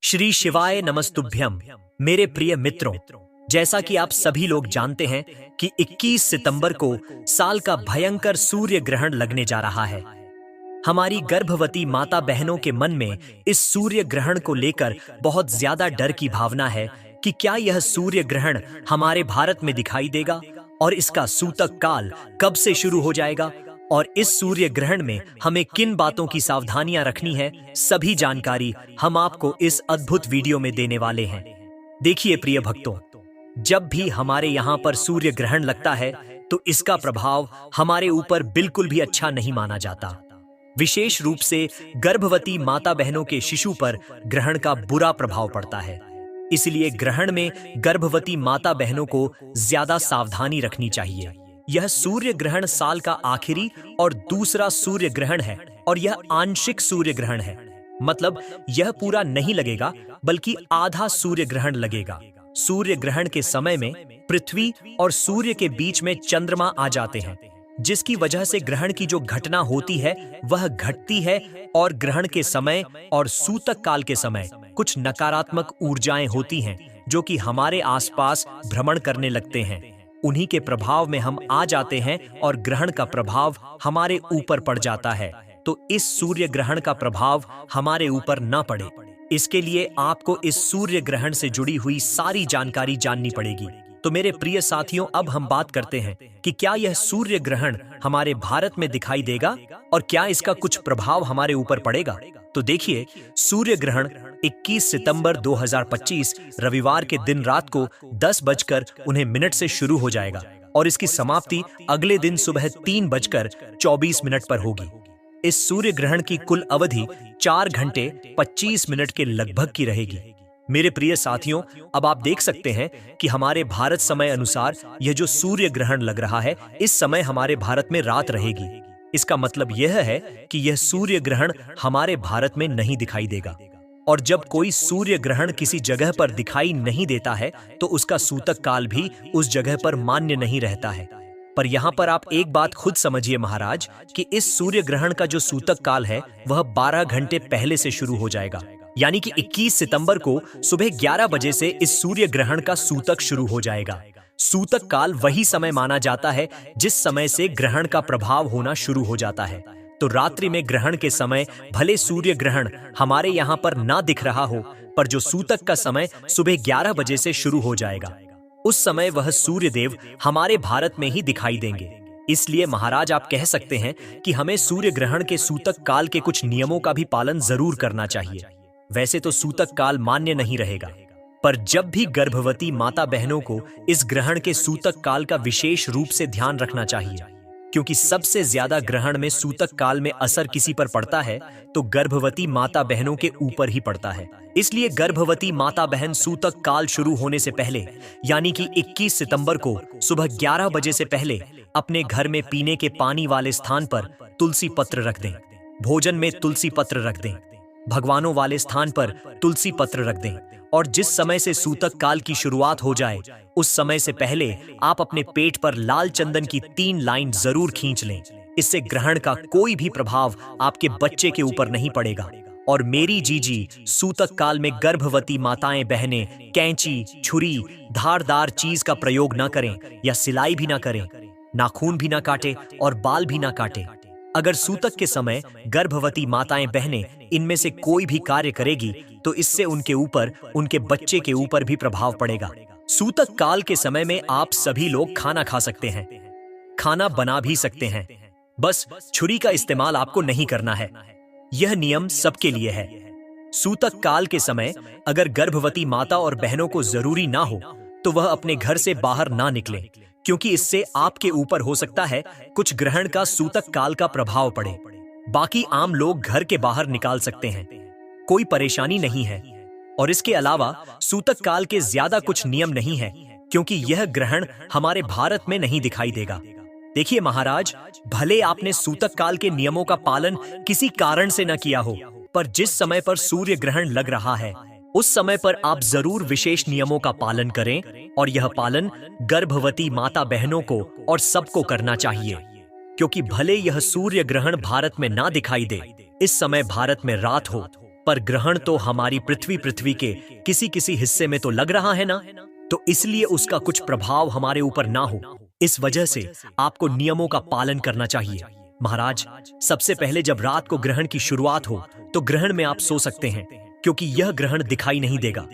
श्री शिवाय नमस्तुभ्यम। मेरे प्रिय मित्रों, जैसा कि आप सभी लोग जानते हैं कि 21 सितंबर को साल का भयंकर सूर्य ग्रहण लगने जा रहा है। हमारी गर्भवती माता बहनों के मन में इस सूर्य ग्रहण को लेकर बहुत ज्यादा डर की भावना है कि क्या यह सूर्य ग्रहण हमारे भारत में दिखाई देगा और इसका सूतक काल कब से शुरू हो जाएगा और इस सूर्य ग्रहण में हमें किन बातों की सावधानियां रखनी है, सभी जानकारी हम आपको इस अद्भुत वीडियो में देने वाले हैं। देखिए प्रिय भक्तों, जब भी हमारे यहाँ पर सूर्य ग्रहण लगता है तो इसका प्रभाव हमारे ऊपर बिल्कुल भी अच्छा नहीं माना जाता। विशेष रूप से गर्भवती माता बहनों के शिशु पर ग्रहण का बुरा प्रभाव पड़ता है। इसलिए ग्रहण में गर्भवती माता बहनों को ज्यादा सावधानी रखनी चाहिए। यह सूर्य ग्रहण साल का आखिरी और दूसरा सूर्य ग्रहण है और यह आंशिक सूर्य ग्रहण है। मतलब यह पूरा नहीं लगेगा बल्कि आधा सूर्य ग्रहण लगेगा। सूर्य ग्रहण के समय में पृथ्वी और सूर्य के बीच में चंद्रमा आ जाते हैं, जिसकी वजह से ग्रहण की जो घटना होती है वह घटती है और ग्रहण के समय और सूतक काल के समय कुछ नकारात्मक ऊर्जाएं होती हैं जो कि हमारे आसपास भ्रमण करने लगते हैं। उन्हीं के प्रभाव में हम आ जाते हैं और ग्रहण का प्रभाव हमारे ऊपर पड़ जाता है। तो इस सूर्य ग्रहण का प्रभाव हमारे ऊपर न पड़े, इसके लिए आपको इस सूर्य ग्रहण से जुड़ी हुई सारी जानकारी जाननी पड़ेगी। तो मेरे प्रिय साथियों, अब हम बात करते हैं कि क्या यह सूर्य ग्रहण हमारे भारत में दिखाई देगा और क्या इसका कुछ प्रभाव हमारे ऊपर पड़ेगा। तो देखिए, सूर्य ग्रहण 21 सितंबर 2025 रविवार के दिन रात को 10:19 से शुरू हो जाएगा और इसकी समाप्ति अगले दिन सुबह 3:24 पर होगी। इस सूर्य ग्रहण की कुल अवधि 4 घंटे 25 मिनट के लगभग की रहेगी। मेरे प्रिय साथियों, अब आप देख सकते हैं कि हमारे भारत समय अनुसार यह जो सूर्य ग्रहण लग रहा है, इस समय हमारे भारत में रात रहेगी। इसका मतलब यह है कि यह सूर्य ग्रहण हमारे भारत में नहीं दिखाई देगा। और जब कोई सूर्य ग्रहण किसी जगह पर दिखाई नहीं देता है तो उसका सूतक काल भी उस जगह पर मान्य नहीं रहता है। पर यहाँ पर आप एक बात खुद समझिए महाराज, कि इस सूर्य ग्रहण का जो सूतक काल है वह 12 घंटे पहले से शुरू हो जाएगा। यानी कि 21 सितंबर को सुबह 11 बजे से इस सूर्य ग्रहण का सूतक शुरू हो जाएगा। सूतक काल वही समय माना जाता है जिस समय से ग्रहण का प्रभाव होना शुरू हो जाता है। तो रात्रि में ग्रहण के समय भले सूर्य ग्रहण हमारे यहाँ पर ना दिख रहा हो, पर जो सूतक का समय सुबह 11 बजे से शुरू हो जाएगा, उस समय वह सूर्य देव हमारे भारत में ही दिखाई देंगे। इसलिए महाराज आप कह सकते हैं कि हमें सूर्य ग्रहण के सूतक काल के कुछ नियमों का भी पालन जरूर करना चाहिए। वैसे तो सूतक काल मान्य नहीं रहेगा, पर जब भी गर्भवती माता बहनों को इस ग्रहण के सूतक काल का विशेष रूप से ध्यान रखना चाहिए, क्योंकि सबसे ज्यादा ग्रहण में सूतक काल में असर किसी पर पड़ता है तो गर्भवती माता बहनों के ऊपर ही पड़ता है। इसलिए गर्भवती माता बहन सूतक काल शुरू होने से पहले, यानी कि 21 सितंबर को सुबह 11 बजे से पहले अपने घर में पीने के पानी वाले स्थान पर तुलसी पत्र रख दें, भोजन में तुलसी पत्र रख दें, भगवानों वाले स्थान पर तुलसी पत्र रख दें और जिस समय से सूतक काल की शुरुआत हो जाए उस समय से पहले आप अपने पेट पर लाल चंदन की 3 लाइन जरूर खींच लें। इससे ग्रहण का कोई भी प्रभाव आपके बच्चे के ऊपर नहीं पड़ेगा। और मेरी जीजी, सूतक काल में गर्भवती माताएं बहनें कैंची, छुरी, धारदार चीज का प्रयोग ना करें या सिलाई भी ना करें, नाखून भी ना काटे और बाल भी ना काटे। अगर सूतक के समय गर्भवती माताएं बहनें इनमें से कोई भी कार्य करेगी तो इससे उनके ऊपर, उनके बच्चे के ऊपर भी प्रभाव पड़ेगा। सूतक काल के समय में आप सभी लोग खाना खा सकते हैं, खाना बना भी सकते हैं, बस छुरी का इस्तेमाल आपको नहीं करना है। यह नियम सबके लिए है। सूतक काल के समय अगर गर्भवती माता और बहनों को जरूरी ना हो तो वह अपने घर से बाहर ना निकले, क्योंकि इससे आपके ऊपर हो सकता है कुछ ग्रहण का सूतक काल का प्रभाव पड़े। बाकी आम लोग घर के बाहर निकाल सकते हैं, कोई परेशानी नहीं है। और इसके अलावा सूतक काल के ज्यादा कुछ नियम नहीं है, क्योंकि यह ग्रहण हमारे भारत में नहीं दिखाई देगा। देखिए महाराज, भले आपने सूतक काल के नियमों का पालन किसी कारण से न किया हो, पर जिस समय पर सूर्य ग्रहण लग रहा है उस समय पर आप जरूर विशेष नियमों का पालन करें और यह पालन गर्भवती माता बहनों को और सबको करना चाहिए, क्योंकि भले यह सूर्य ग्रहण भारत में ना दिखाई दे, इस समय भारत में रात हो, पर ग्रहण तो हमारी पृथ्वी के किसी किसी हिस्से में तो लग रहा है ना, तो इसलिए उसका कुछ प्रभाव हमारे ऊपर ना हो, इस वजह से आपको नियमों का पालन करना चाहिए। महाराज, सबसे पहले जब रात को ग्रहण की शुरुआत हो तो ग्रहण में आप सो सकते हैं, क्योंकि यह ग्रहण दिखाई नहीं देगा।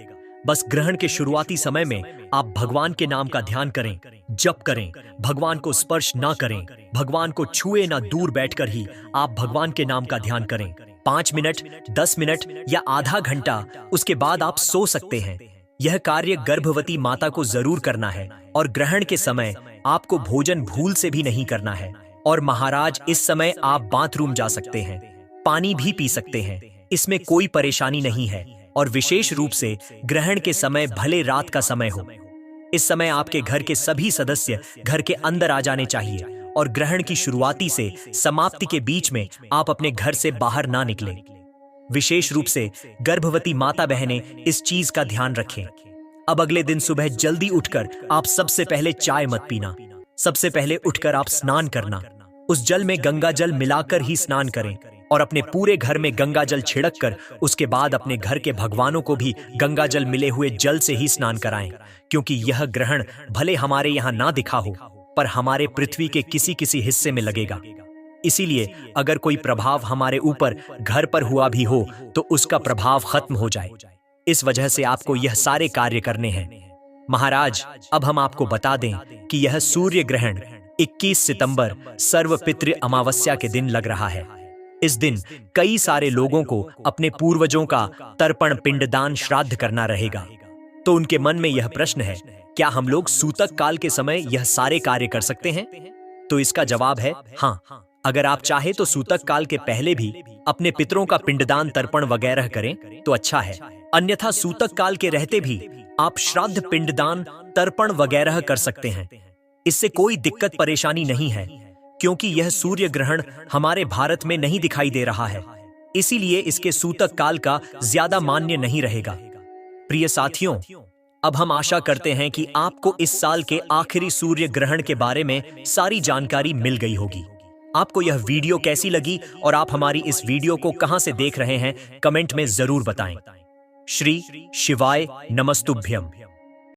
बस ग्रहण के शुरुआती समय में आप भगवान के नाम का ध्यान करें, जप करें, भगवान को स्पर्श ना करें, भगवान को छुए ना, दूर बैठकर ही आप भगवान के नाम का ध्यान करें। 5 मिनट, 10 मिनट या आधा घंटा, उसके बाद आप सो सकते हैं। यह कार्य गर्भवती माता को जरूर करना है और ग्रहण के समय आपको भोजन भूल से भी नहीं करना है। और महाराज, इस समय आप बाथरूम जा सकते हैं, पानी भी पी सकते हैं, इसमें कोई परेशानी नहीं है। और विशेष रूप से ग्रहण के समय भले रात का समय हो, इस समय आपके घर के सभी सदस्य घर के अंदर आ जाने चाहिए और ग्रहण की शुरुआती से समाप्ति के बीच में आप अपने घर से बाहर ना निकलें। विशेष रूप से गर्भवती माता बहनें इस चीज का ध्यान रखें। अब अगले दिन सुबह जल्दी उठकर आप सबसे पहले चाय मत पीना, सबसे पहले उठकर आप स्नान करना। उस जल में गंगा जल मिलाकर ही स्नान करें और अपने पूरे घर में गंगा जल छिड़क कर उसके बाद अपने घर के भगवानों को भी गंगा जल मिले हुए जल से ही स्नान कराएं, क्योंकि यह ग्रहण भले हमारे यहाँ ना दिखा हो, पर हमारे पृथ्वी के किसी किसी हिस्से में लगेगा। इसीलिए अगर कोई प्रभाव हमारे ऊपर घर पर हुआ भी हो तो उसका प्रभाव खत्म हो जाए। इस वजह से आपको यह सारे कार्य करने हैं। महाराज, अब हम आपको बता दें कि यह सूर्य ग्रहण 21 सितंबर सर्वपितृ अमावस्या के दिन लग रहा है। इस दिन कई सारे लोगों को अपने पूर्वजों का तर्पण, पिंडदान, श्राद्ध करना रहेगा। तो उनके मन में यह प्रश्न है, क्या हम लोग सूतक काल के समय यह सारे कार्य कर सकते हैं? तो इसका जवाब है हाँ। अगर आप चाहे तो सूतक काल के पहले भी अपने पितरों का पिंडदान, तर्पण वगैरह करें तो अच्छा है। अन्यथा सूतक काल के रहते भी आप श्राद्ध, पिंडदान, तर्पण वगैरह कर सकते हैं। इससे कोई दिक्कत परेशानी नहीं है, क्योंकि यह सूर्य ग्रहण हमारे भारत में नहीं दिखाई दे रहा है, इसीलिए इसके सूतक काल का ज्यादा मान्य नहीं रहेगा। प्रिय साथियों, अब हम आशा करते हैं कि आपको इस साल के आखिरी सूर्य ग्रहण के बारे में सारी जानकारी मिल गई होगी। आपको यह वीडियो कैसी लगी और आप हमारी इस वीडियो को कहां से देख रहे हैं, कमेंट में जरूर बताएं। श्री शिवाय नमस्तुभ्यम।